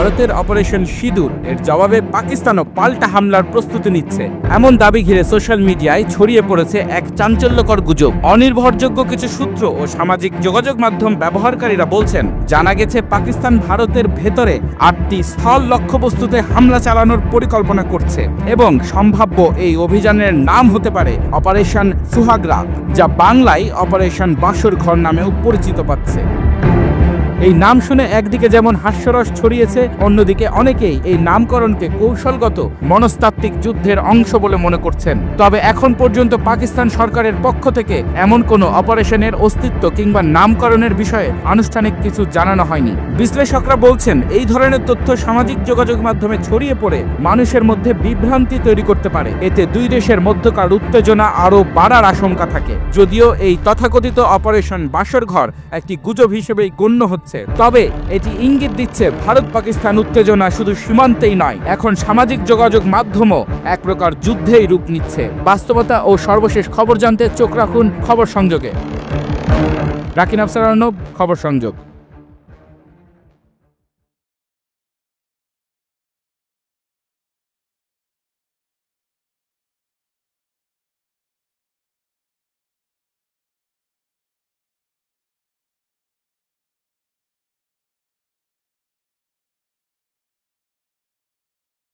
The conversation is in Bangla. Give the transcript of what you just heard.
ভারতের অপারেশন সিঁদুর এর জবাবে পাকিস্তানও পাল্টা হামলার প্রস্তুতি নিচ্ছে এমন দাবি ঘিরে সোশ্যাল মিডিয়ায় ছড়িয়ে পড়েছে এক চাঞ্চল্যকর গুজব। অনির্ভরযোগ্য কিছু সূত্র ও সামাজিক যোগাযোগ মাধ্যম ব্যবহারকারীরা বলছেন, জানা গেছে পাকিস্তান ভারতের ভেতরে 8টি স্থল লক্ষ্যবস্তুতে হামলা চালানোর পরিকল্পনা করছে এবং সম্ভাব্য এই অভিযানের নাম হতে পারে অপারেশন সুহাগরা, যা বাংলায় অপারেশন বাঁশর ঘর নামেও পরিচিত পাচ্ছে। এই নাম শুনে একদিকে যেমন হাস্যরস ছড়িয়েছে, অন্যদিকে অনেকেই এই নামকরণকে কৌশলগত মনস্তাত্ত্বিক যুদ্ধের অংশ বলে মনে করছেন। তবে এখন পর্যন্ত পাকিস্তান সরকারের পক্ষ থেকে এমন কোনো অপারেশনের অস্তিত্ব কিংবা নামকরণের বিষয়ে আনুষ্ঠানিক কিছু জানানো হয়নি। বিশ্লেষকরা বলছেন, এই ধরনের তথ্য সামাজিক যোগাযোগ মাধ্যমে ছড়িয়ে পড়ে মানুষের মধ্যে বিভ্রান্তি তৈরি করতে পারে। এতে দুই দেশের মধ্যকার উত্তেজনা আরও বাড়ার আশঙ্কা থাকে। যদিও এই তথাকথিত অপারেশন বাঁশর ঘর একটি গুজব হিসেবেই গণ্য হচ্ছে, তবে এটি ইঙ্গিত দিচ্ছে ভারত পাকিস্তান উত্তেজনা শুধু সীমান্তেই নয়, এখন সামাজিক যোগাযোগ মাধ্যমও এক প্রকার যুদ্ধেই রূপ নিচ্ছে। বাস্তবতা ও সর্বশেষ খবর জানতে চোখ রাখুন খবর সংযোগে। রাকিন আফসার আর্নব, খবর সংযোগ।